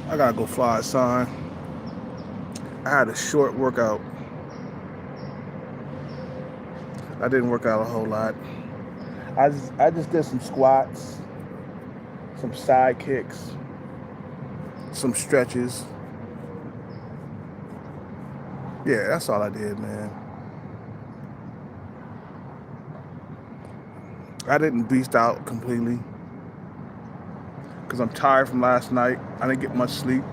I gotta go fly a sign. I had a short workout. I didn't work out a whole lot. I just did some squats, some side kicks, some stretches. Yeah, that's all I did, man. I didn't beast out completely because I'm tired from last night. I didn't get much sleep.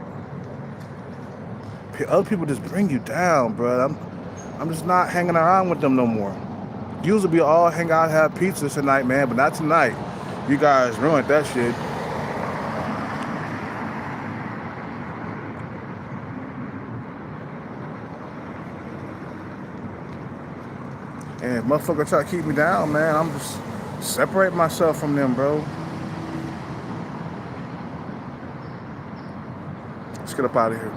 Other people just bring you down, bro. I'm just not hanging around with them no more. Usually we all hang out, have pizza tonight, man, but not tonight. You guys ruined that shit. And if motherfucker try to keep me down, man, I'm just separate myself from them, bro. Let's get up out of here.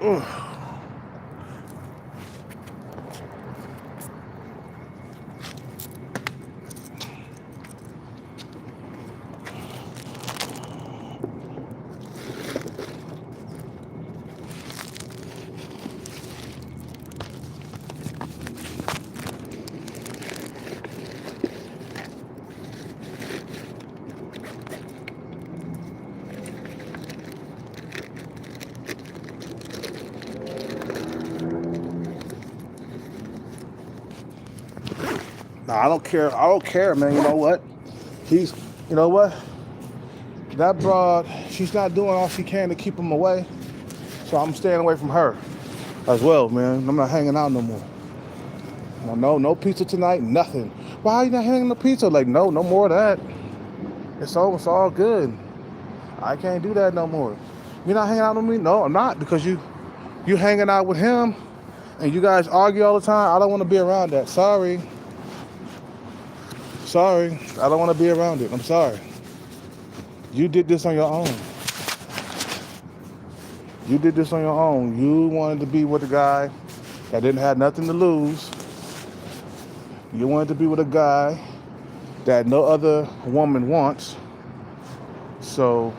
Ugh. Nah, I don't care. I don't care, man. You know what? He's, you know what? That broad, she's not doing all she can to keep him away. So I'm staying away from her as well, man. I'm not hanging out no more. No pizza tonight, nothing. Why are you not hanging the pizza? Like, no more of that. It's all good. I can't do that no more. You're not hanging out with me? No, I'm not, because you hanging out with him and you guys argue all the time. I don't want to be around that. Sorry. I don't want to be around it. I'm sorry. You did this on your own. You wanted to be with a guy that didn't have nothing to lose. You wanted to be with a guy that no other woman wants. So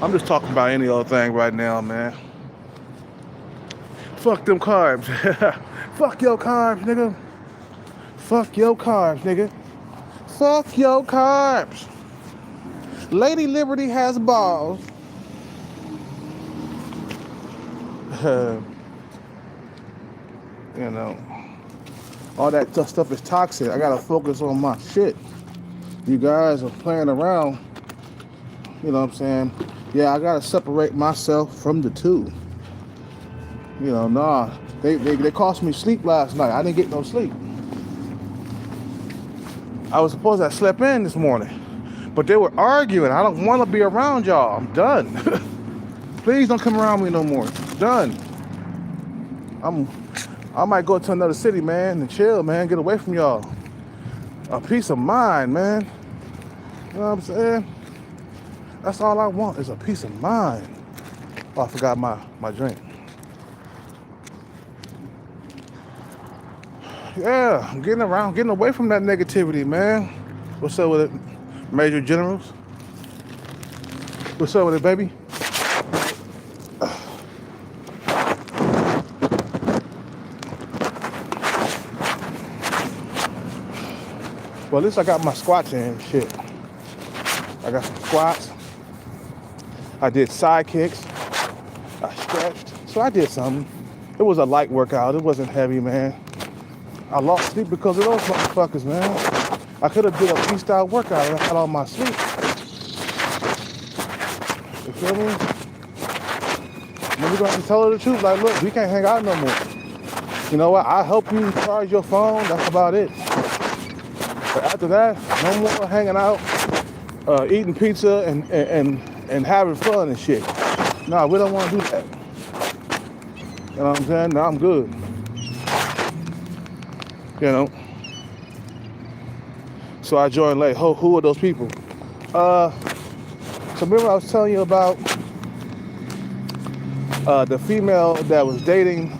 I'm just talking about any old thing right now, man. Fuck them carbs. Fuck your carbs, nigga. Fuck your carbs, nigga. Fuck your carbs. Lady Liberty has balls. You know, all that stuff is toxic. I gotta focus on my shit. You guys are playing around. You know what I'm saying? Yeah, I gotta separate myself from the two. You know, nah. They cost me sleep last night. I didn't get no sleep. I was supposed to have slept in this morning, but they were arguing. I don't want to be around y'all. I'm done. Please don't come around me no more. Done. I might go to another city, man, and chill, man. Get away from y'all. A peace of mind, man. You know what I'm saying? That's all I want is a peace of mind. Oh, I forgot my drink. Yeah, I'm getting away from that negativity, man. What's up with it, Major Generals? What's up with it, baby? Well, at least I got my squats in, shit. I got some squats. I did side kicks. I stretched. So I did something. It was a light workout. It wasn't heavy, man. I lost sleep because of those motherfuckers, man. I could have did a freestyle workout and I had all my sleep. You feel me? Then we're going to have to tell her the truth. Like, look, we can't hang out no more. You know what? I help you charge your phone. That's about it. But after that, no more hanging out, eating pizza and having fun and shit. No, we don't want to do that. You know what I'm saying? No, I'm good. You know. So I joined late. Who are those people? So remember I was telling you about the female that was dating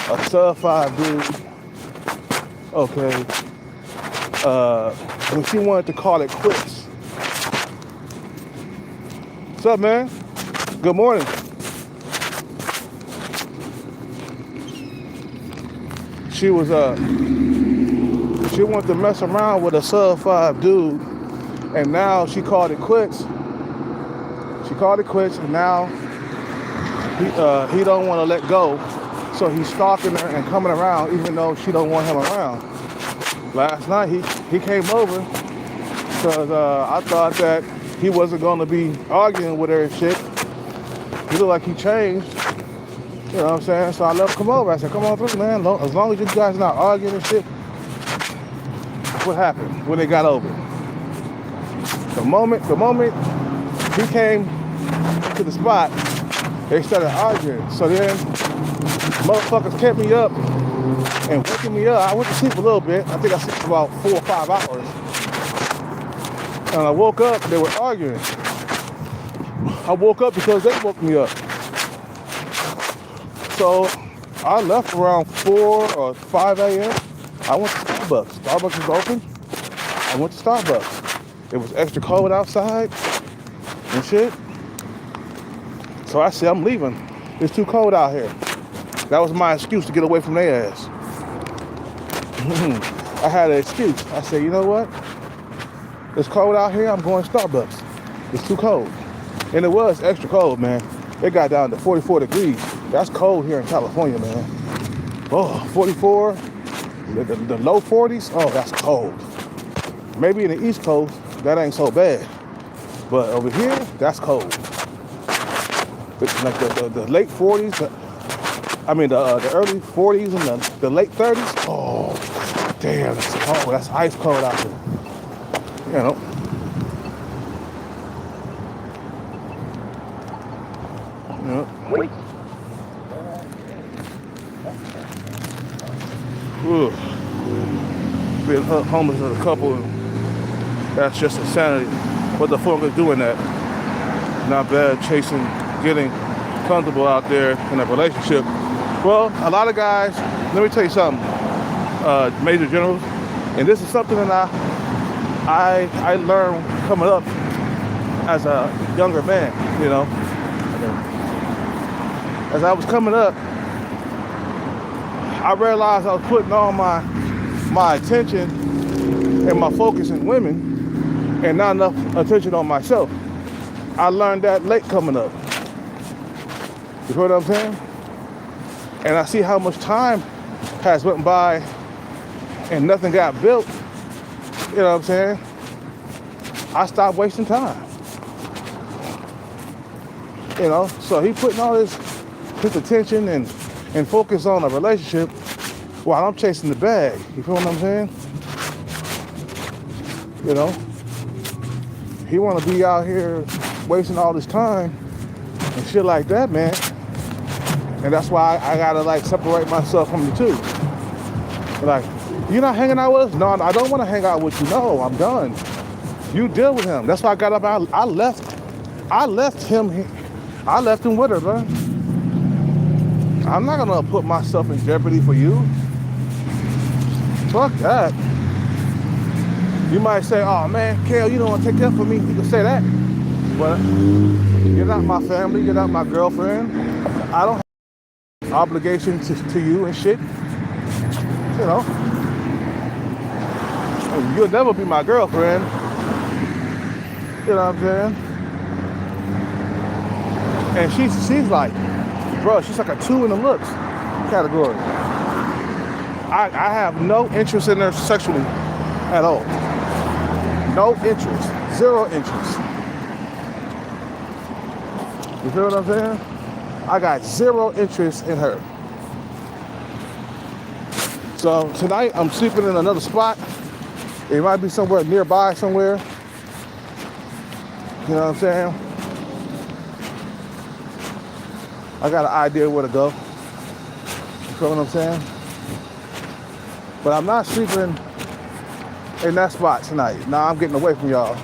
a sub 5 dude Okay. When she wanted to call it quits. What's up, man? Good morning. She was she wanted to mess around with a sub-5 dude, and now she called it quits. She called it quits, and now he don't want to let go, so he's stalking her and coming around, even though she don't want him around. Last night he came over because I thought that he wasn't going to be arguing with her and shit. He looked like he changed. You know what I'm saying? So I let him come over. I said, come on through, man. As long as you guys not arguing and shit. What happened when they got over? The moment he came to the spot, they started arguing. So then motherfuckers kept me up and waking me up. I went to sleep a little bit. I think I slept about 4 or 5 hours. And I woke up, they were arguing. I woke up because they woke me up. So I left around 4 or 5 a.m. I went to Starbucks. Starbucks was open. I went to Starbucks. It was extra cold outside and shit. So I said, I'm leaving. It's too cold out here. That was my excuse to get away from their ass. I had an excuse. I said, you know what? It's cold out here. I'm going to Starbucks. It's too cold. And it was extra cold, man. It got down to 44 degrees. That's cold here in California, man. Oh, 44, the low 40s. Oh, that's cold. Maybe in the East Coast, that ain't so bad. But over here, that's cold. Like the late 40s, the early 40s and the late 30s. Oh, damn, that's cold. That's ice cold out there. You know. Ugh. Being homeless as a couple, that's just insanity. What the fuck is doing that? Not bad chasing, getting comfortable out there in a relationship. Well, a lot of guys, let me tell you something, Major Generals, and this is something that I learned coming up as a younger man, you know. As I was coming up, I realized I was putting all my attention and my focus in women and not enough attention on myself. I learned that late coming up. You hear what I'm saying? And I see how much time has went by and nothing got built. You know what I'm saying? I stopped wasting time. You know, so he putting all his attention and focus on a relationship while I'm chasing the bag. You feel what I'm saying? You know, he want to be out here wasting all this time and shit like that, man. And that's why I gotta like separate myself from the two. Like, you're not hanging out with us? No, I don't want to hang out with you. No, I'm done. You deal with him. That's why I got up. I left him with her, bro. I'm not gonna put myself in jeopardy for you. Fuck that. You might say, oh man, Kale, you don't want to take that for me. You can say that. But you're not my family, you're not my girlfriend. I don't have obligation to you and shit. You know. You'll never be my girlfriend. You know what I'm saying? And she's like, bro, she's like a 2 in the looks category. I have no interest in her sexually at all. No interest. 0 interest. You feel what I'm saying? I got 0 interest in her. So tonight I'm sleeping in another spot. It might be somewhere nearby somewhere. You know what I'm saying? I got an idea where to go. You feel what I'm saying? But I'm not sleeping in that spot tonight. Nah, I'm getting away from y'all.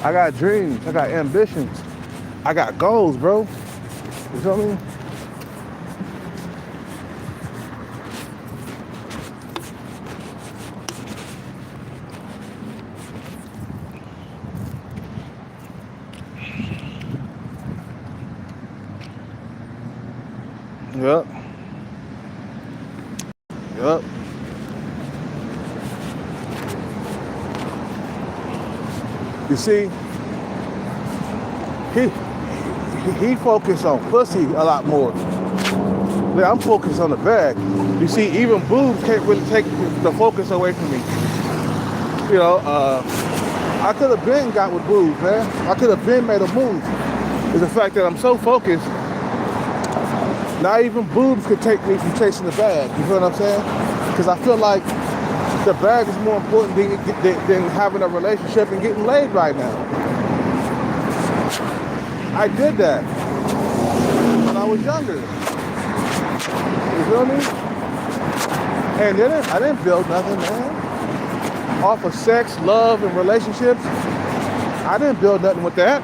I got dreams. I got ambitions. I got goals, bro. You feel me? Yep. Yep. You see, he focused on pussy a lot more. Yeah, I'm focused on the bag. You see, even boobs can't really take the focus away from me. You know, I could have been got with boobs, man. I could have been made a move. It's the fact that I'm so focused, not even boobs could take me from chasing the bag. You feel what I'm saying? Because I feel like the bag is more important than having a relationship and getting laid right now. I did that when I was younger. You feel me? And then I didn't build nothing, man. Off of sex, love, and relationships, I didn't build nothing with that.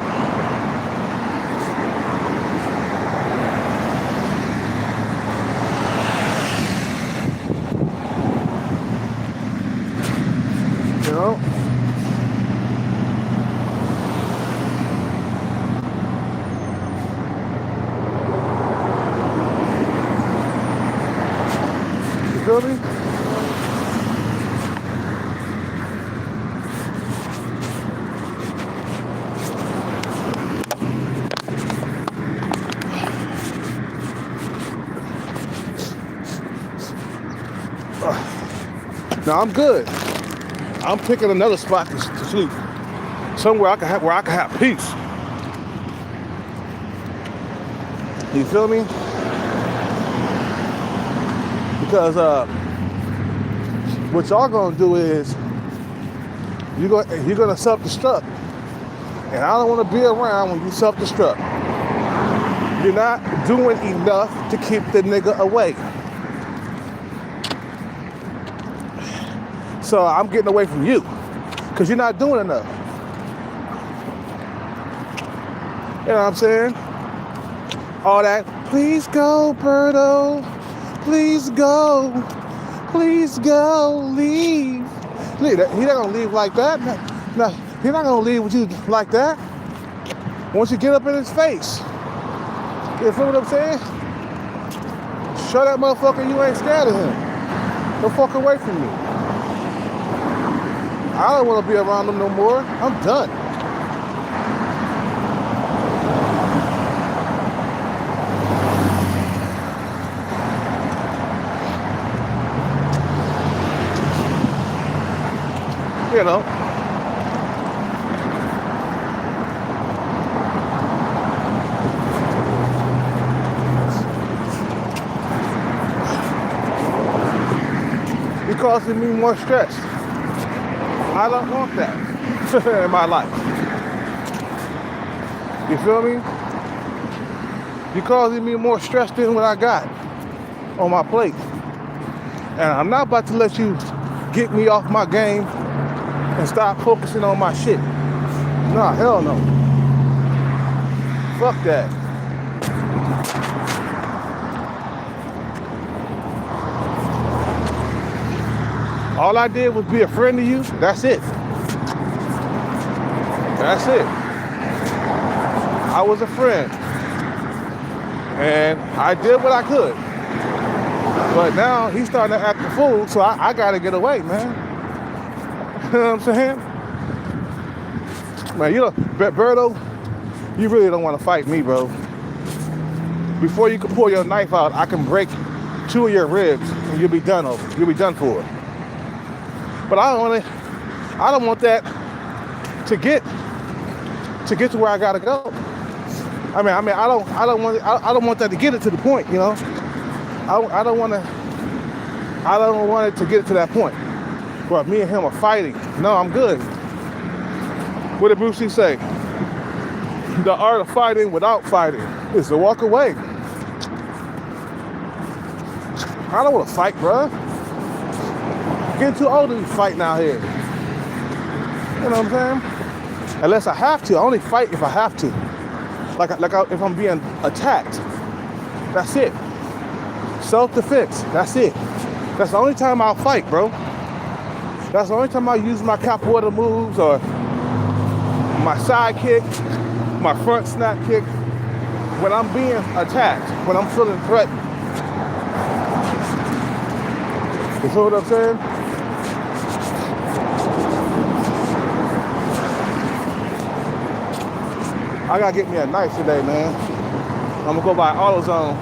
You know? You feel me? Now I'm good. I'm picking another spot to sleep, somewhere where I can have peace. You feel me? Because what y'all gonna do is you're gonna self-destruct, and I don't want to be around when you self-destruct. You're not doing enough to keep the nigga away. So I'm getting away from you because you're not doing enough. You know what I'm saying? All that, please go, Berto. Please go. Please go. Leave. He's not going to leave like that. No, he's not going to leave with you like that. Once you get up in his face. You feel what I'm saying? Show that motherfucker you ain't scared of him. Don't fuck away from me. I don't want to be around them no more. I'm done. You know. You're causing me more stress. I don't want that in my life. You feel me? You're causing me more stress than what I got on my plate. And I'm not about to let you get me off my game and stop focusing on my shit. Nah, hell no. Fuck that. All I did was be a friend to you. That's it. That's it. I was a friend. And I did what I could. But now he's starting to act a fool, so I gotta get away, man. You know what I'm saying? Man, you know, Berto, you really don't want to fight me, bro. Before you can pull your knife out, I can break 2 of your ribs and you'll be done over. You'll be done for. But I don't want that to get to where I gotta go. I don't want that to get it to the point, you know. I don't want it to get it to that point where me and him are fighting. No, I'm good. What did Bruce Lee say? The art of fighting without fighting is to walk away. I don't want to fight, bro. Getting too old to be fighting out here. You know what I'm saying? Unless I have to. I only fight if I have to. If I'm being attacked. That's it. Self-defense. That's it. That's the only time I'll fight, bro. That's the only time I use my capoeira moves or my side kick, my front snap kick. When I'm being attacked, when I'm feeling threatened. You feel what I'm saying? I gotta get me a knife today, man. I'm gonna go by AutoZone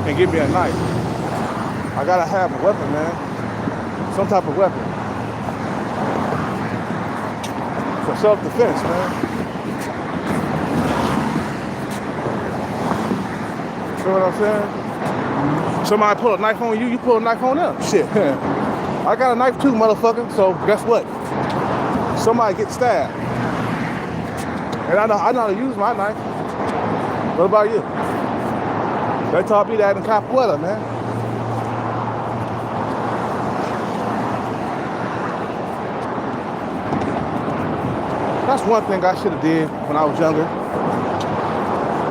and get me a knife. I gotta have a weapon, man. Some type of weapon. For self-defense, man. You feel what I'm saying? Somebody pull a knife on you, you pull a knife on them. Shit. I got a knife too, motherfucker. So guess what? Somebody gets stabbed. And I know how to use my knife. What about you? They taught me that in Capoeira, man. That's one thing I should have did when I was younger.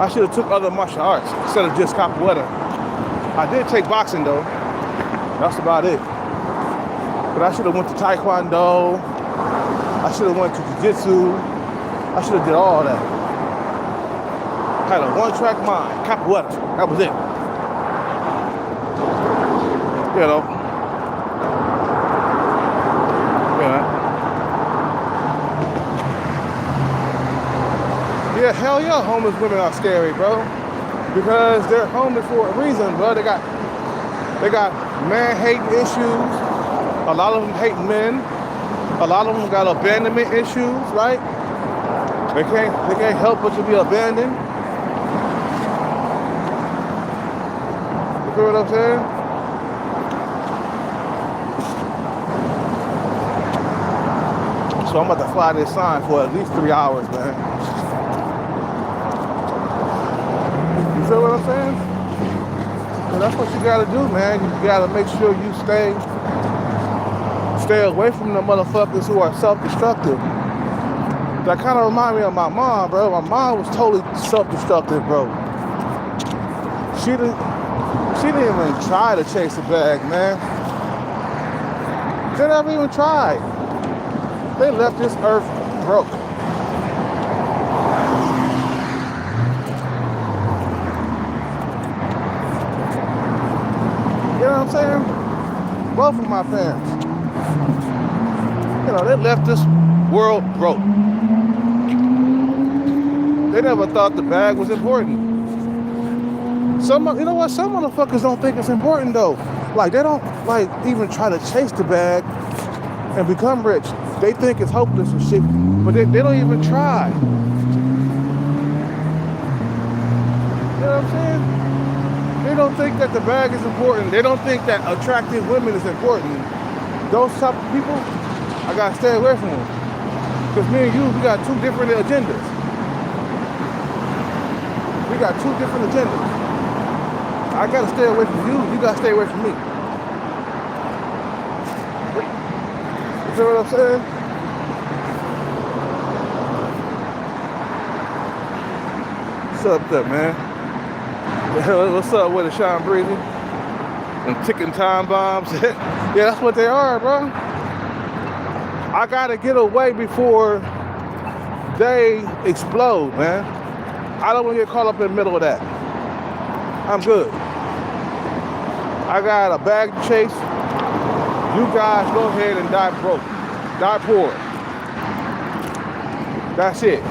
I should have took other martial arts instead of just Capoeira. I did take boxing though. That's about it. But I should have went to Taekwondo. I should have went to Jiu-Jitsu. I should have did all that. Had a one-track mind, Capoeira. That was it. You know. Yeah, hell yeah, homeless women are scary, bro. Because they're homeless for a reason, bro. They got man-hating issues. A lot of them hate men. A lot of them got abandonment issues, right? They can't help but to be abandoned. You feel what I'm saying? So I'm about to fly this sign for at least 3 hours, man. You feel what I'm saying? So that's what you gotta do, man. You gotta make sure you stay away from the motherfuckers who are self-destructive. That kind of remind me of my mom, bro. My mom was totally self-destructive, bro. She didn't even try to chase the bag, man. They never even tried. They left this earth broke. You know what I'm saying? Both of my parents. You know, they left this world broke. They never thought the bag was important. You know what? Some motherfuckers don't think it's important though. Like they don't like even try to chase the bag and become rich. They think it's hopeless and shit, but they don't even try. You know what I'm saying? They don't think that the bag is important. They don't think that attractive women is important. Those type of people, I gotta stay away from them. Because me and you, we got two different agendas. We got two different agendas. I gotta stay away from you, you gotta stay away from me. You feel what I'm saying? What's up, man? What's up with it, Sean Breezy? And ticking time bombs. Yeah, that's what they are, bro. I gotta get away before they explode, man. I don't want to get caught up in the middle of that. I'm good. I got a bag to chase. You guys go ahead and die broke. Die poor. That's it.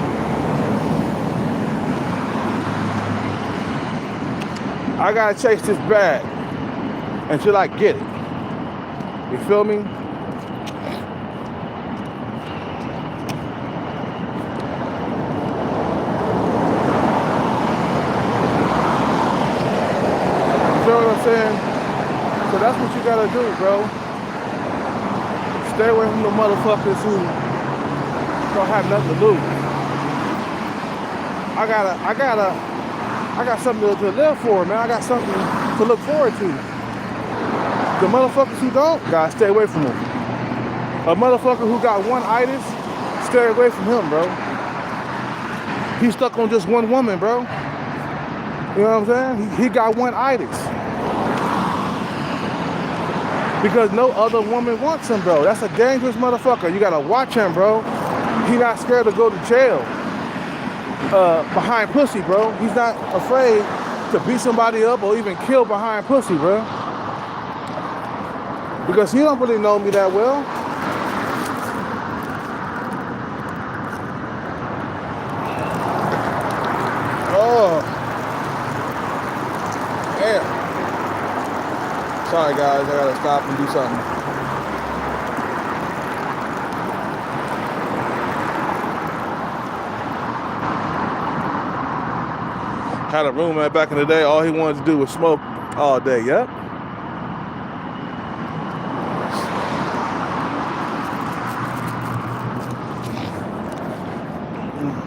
I gotta chase this bag until I get it. You feel me? You know what I'm saying? So that's what you gotta do, bro. Stay away from the motherfuckers who don't have nothing to lose. I got something to live for, man. I got something to look forward to. The motherfuckers who don't, gotta stay away from them. A motherfucker who got one itis, stay away from him, bro. He's stuck on just one woman, bro. You know what I'm saying? He got one itis. Because no other woman wants him, bro. That's a dangerous motherfucker. You gotta watch him, bro. He not scared to go to jail behind pussy, bro. He's not afraid to beat somebody up or even kill behind pussy, bro. Because he don't really know me that well. Oh, damn. Sorry guys, I gotta stop and do something. Had a roommate back in the day, all he wanted to do was smoke all day, yep.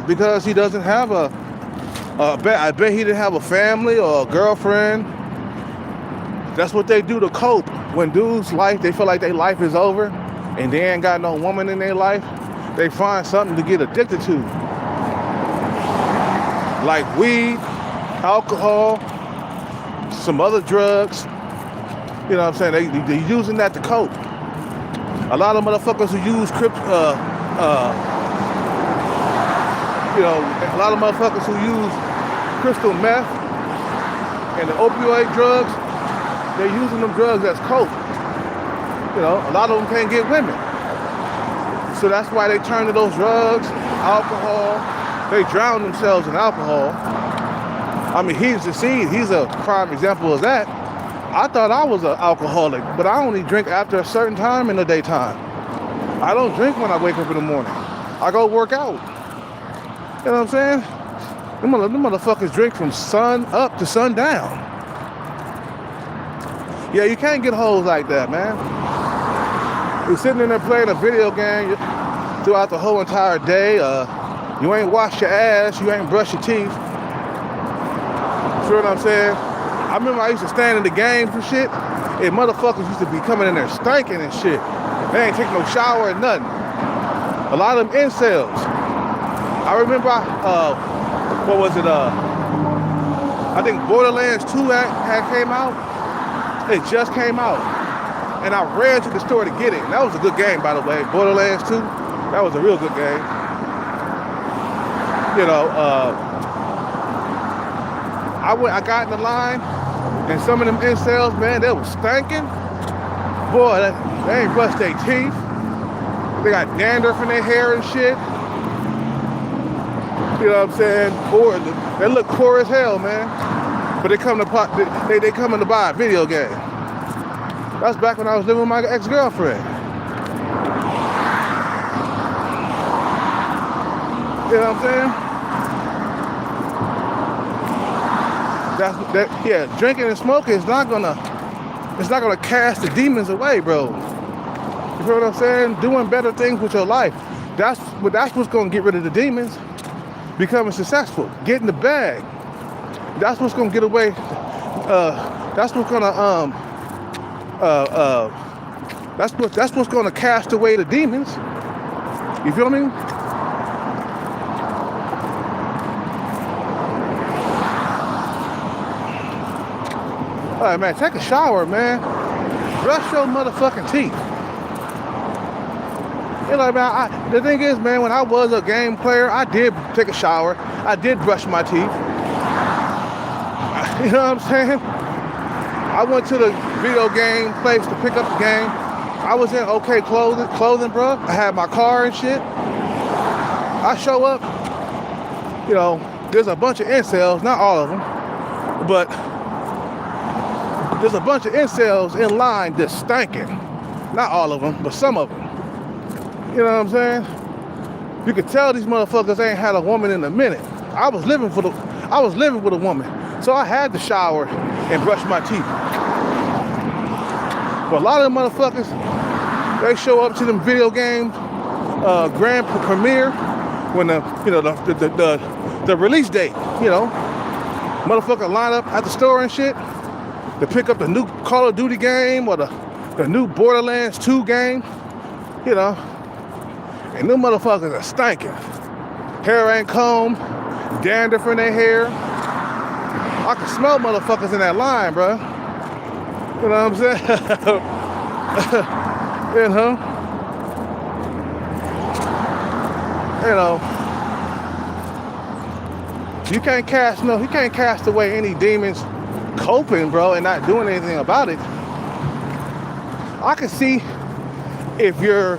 Because he doesn't have I bet he didn't have a family or a girlfriend. That's what they do to cope. When dudes' life, they feel like their life is over and they ain't got no woman in their life, they find something to get addicted to. Like weed, alcohol, some other drugs. You know what I'm saying? They're using that to cope. A lot of motherfuckers who use a lot of motherfuckers who use crystal meth and the opioid drugs, they're using them drugs as cope. You know, a lot of them can't get women. So that's why they turn to those drugs, alcohol. They drown themselves in alcohol. I mean, he's a prime example of that. I thought I was an alcoholic, but I only drink after a certain time in the daytime. I don't drink when I wake up in the morning. I go work out. You know what I'm saying? Them motherfuckers drink from sun up to sundown. Yeah, you can't get hoes like that, man. You're sitting in there playing a video game throughout the whole entire day. You ain't washed your ass. You ain't brushed your teeth. You know what I'm saying? I remember I used to stand in the games and shit, and motherfuckers used to be coming in there stinking and shit. They ain't taking no shower or nothing. A lot of them incels. I remember, what was it? I think Borderlands 2 had came out. It just came out. And I ran to the store to get it. And that was a good game, by the way. Borderlands 2, that was a real good game. You know, I got in the line, and some of them incels, man, they was stinking. Boy, they ain't brushed their teeth. They got dandruff in their hair and shit. You know what I'm saying? Poor, they look poor as hell, man. But they come to buy a video game. That's back when I was living with my ex-girlfriend. You know what I'm saying? Drinking and smoking is not gonna cast the demons away, bro. You feel what I'm saying? Doing better things with your life. That's what's gonna get rid of the demons. Becoming successful, getting the bag. That's what's gonna get away. That's what's gonna that's what's gonna cast away the demons. You feel me? All right, man. Take a shower, man. Brush your motherfucking teeth. You know, man, the thing is, man, when I was a game player, I did take a shower. I did brush my teeth. You know what I'm saying? I went to the video game place to pick up the game. I was in okay clothing, bro. I had my car and shit. I show up, you know, there's a bunch of incels, not all of them, but there's a bunch of incels in line just stinking. Not all of them, but some of them. You know what I'm saying? You could tell these motherfuckers ain't had a woman in a minute. I was living with a woman, so I had to shower and brush my teeth. But a lot of them motherfuckers, they show up to them video game grand premiere when the release date. You know, motherfucker line up at the store and shit to pick up the new Call of Duty game or the new Borderlands 2 game. You know. And them motherfuckers are stinking. Hair ain't combed, dandruff in their hair. I can smell motherfuckers in that line, bro. You know what I'm saying? You know, you can't cast away any demons coping, bro, and not doing anything about it. I can see if you're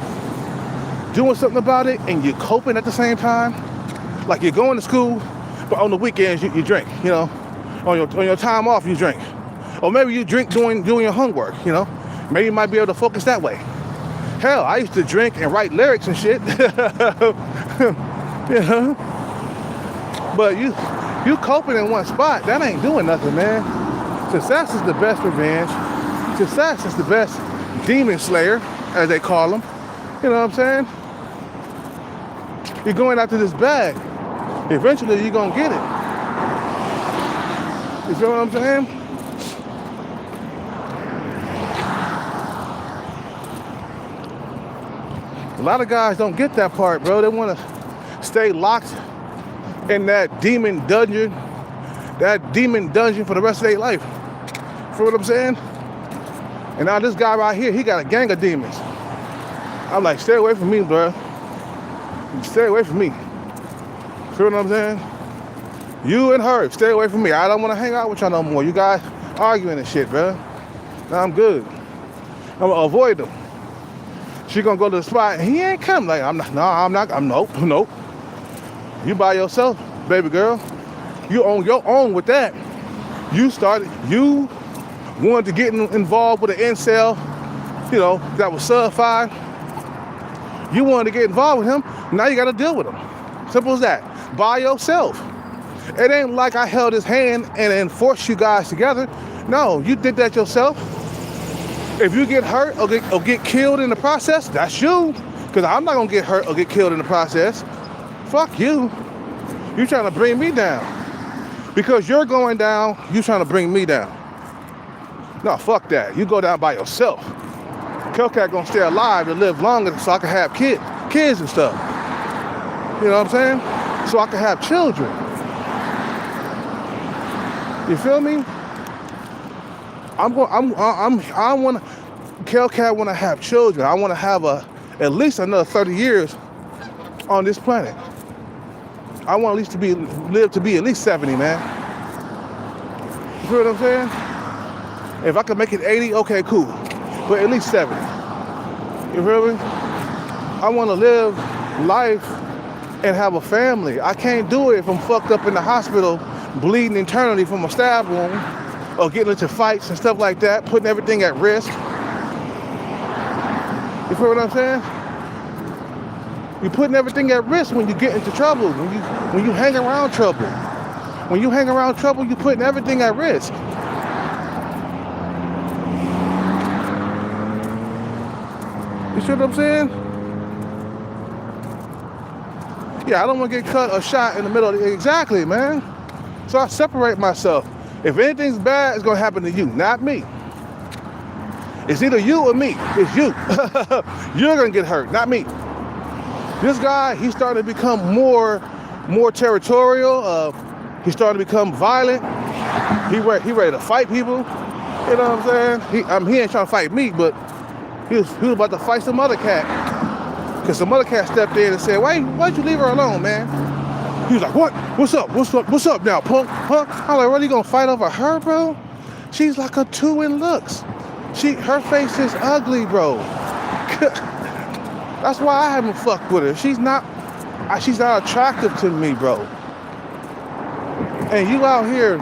doing something about it and you're coping at the same time. Like you're going to school, but on the weekends you drink, you know. On your time off you drink. Or maybe you drink doing your homework, you know. Maybe you might be able to focus that way. Hell, I used to drink and write lyrics and shit. You know? But you coping in one spot, that ain't doing nothing, man. Success is the best revenge. Success is the best demon slayer, as they call them. You know what I'm saying? You're going after this bag. Eventually you're gonna get it. You feel what I'm saying? A lot of guys don't get that part, bro. They want to stay locked in that demon dungeon for the rest of their life. Feel what I'm saying? And now this guy right here, he got a gang of demons. I'm like, stay away from me, bro. Stay away from me. Feel what I'm saying? You and her, stay away from me. I don't want to hang out with y'all no more. You guys arguing and shit, bro. Now I'm good. I'm gonna avoid them. She gonna go to the spot and he ain't come. Like, nope. You by yourself, baby girl. You on your own with that. You wanted to get involved with an incel, you know, that was certified. You wanted to get involved with him. Now you got to deal with him. Simple as that. By yourself. It ain't like I held his hand and then forced you guys together. No, you did that yourself. If you get hurt or get killed in the process, that's you. Because I'm not going to get hurt or get killed in the process. Fuck you. You trying to bring me down. Because you're going down, you trying to bring me down. No, fuck that. You go down by yourself. Tallk gonna stay alive and live longer so I can have kids and stuff. You know what I'm saying? So I can have children. You feel me? Tallk want to have children. I want to have at least another 30 years on this planet. I want at least live to be at least 70, man. You feel what I'm saying? If I can make it 80, okay, cool. But at least 70. You feel me? I want to live life and have a family. I can't do it if I'm fucked up in the hospital, bleeding internally from a stab wound, or getting into fights and stuff like that, putting everything at risk. You feel what I'm saying? You're putting everything at risk when you get into trouble, when you hang around trouble. When you hang around trouble, you're putting everything at risk. You see what I'm saying? Yeah, I don't want to get cut or shot in the middle of it. Exactly, man. So I separate myself. If anything's bad, it's going to happen to you, not me. It's either you or me. It's you. You're going to get hurt, not me. This guy, he's starting to become more territorial. He's starting to become violent. He ready to fight people. You know what I'm saying? He ain't trying to fight me, but he was about to fight some other cat. Because some other cat stepped in and said, why'd you leave her alone, man? He was like, what? What's up now, punk? Huh? I'm like, what, are you gonna fight over her, bro? She's like a 2 in looks. Her face is ugly, bro. That's why I haven't fucked with her. She's not attractive to me, bro. And you out here,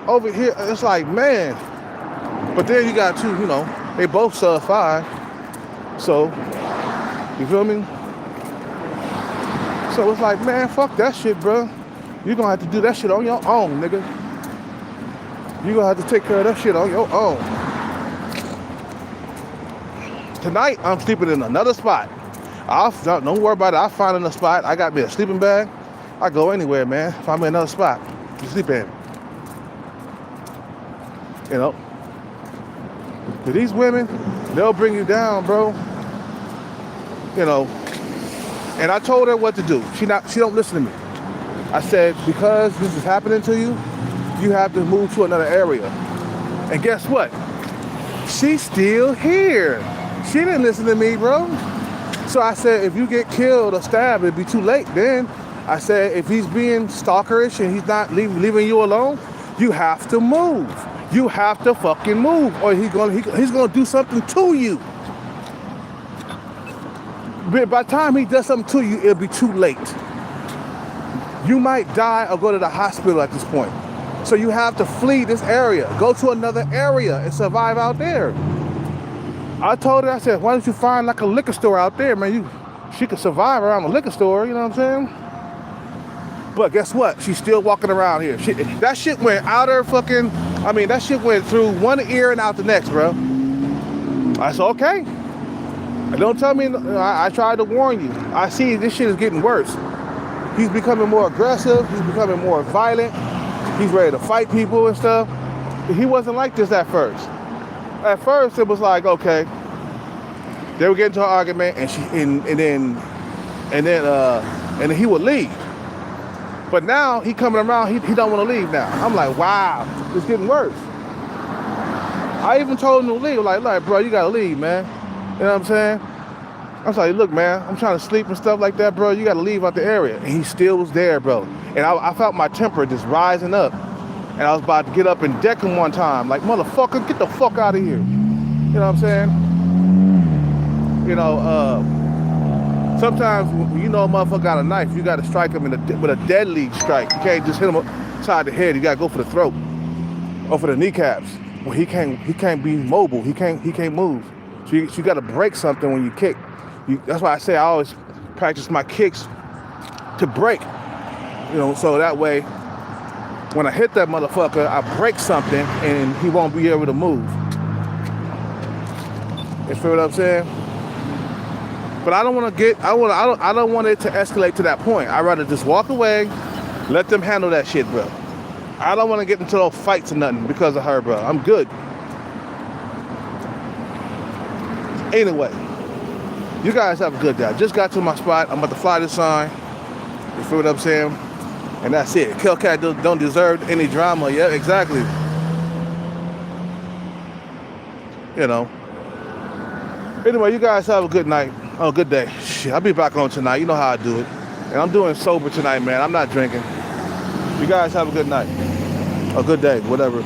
over here, it's like, man. But then you got two, you know, they both certified. So, you feel me? So it's like, man, fuck that shit, bro. You're gonna have to do that shit on your own, nigga. You're gonna have to take care of that shit on your own. Tonight, I'm sleeping in another spot. Don't worry about it. I'll find another spot. I got me a sleeping bag. I go anywhere, man. Find me another spot to sleep in. You know? To these women, they'll bring you down, bro. You know. And I told her what to do. She don't listen to me. I said, because this is happening to you, you have to move to another area. And guess what? She's still here. She didn't listen to me, bro. So I said, if you get killed or stabbed, it'd be too late then. I said, if he's being stalkerish and he's not leaving you alone, you have to move. You have to fucking move, or he's gonna do something to you. But by the time he does something to you, it'll be too late. You might die or go to the hospital at this point. So you have to flee this area. Go to another area and survive out there. I told her, I said, why don't you find like a liquor store out there, man? She could survive around a liquor store, you know what I'm saying? But guess what? She's still walking around here. That shit went out her fucking, that shit went through one ear and out the next, bro. I said, okay. Don't tell me, I tried to warn you. I see this shit is getting worse. He's becoming more aggressive. He's becoming more violent. He's ready to fight people and stuff. He wasn't like this at first. At first, it was like, okay, they would get into an argument, and then he would leave. But now he coming around, he don't want to leave now. I'm like, wow, it's getting worse. I even told him to leave. Like, bro, you gotta leave, man. You know what I'm saying? I was like, look, man, I'm trying to sleep and stuff like that, bro. You gotta leave out the area. And he still was there, bro. And I felt my temper just rising up. And I was about to get up and deck him one time. Like, motherfucker, get the fuck out of here. You know what I'm saying? You know, sometimes when you know a motherfucker got a knife, you gotta strike him with a deadly strike. You can't just hit him upside the head. You gotta go for the throat or for the kneecaps. Well, he can't be mobile. He can't move. So you gotta break something when you kick. That's why I say I always practice my kicks to break. You know, so that way, when I hit that motherfucker, I break something and he won't be able to move. You feel what I'm saying? But I don't want it to escalate to that point. I'd rather just walk away, let them handle that shit, bro. I don't want to get into those fights or nothing because of her, bro. I'm good. Anyway, you guys have a good day. I just got to my spot. I'm about to fly this sign. You feel what I'm saying? And that's it. Tallk don't deserve any drama. Yeah, exactly. You know. Anyway, you guys have a good night. Oh, good day. Shit, I'll be back on tonight. You know how I do it. And I'm doing sober tonight, man. I'm not drinking. You guys have a good night. A good day, whatever.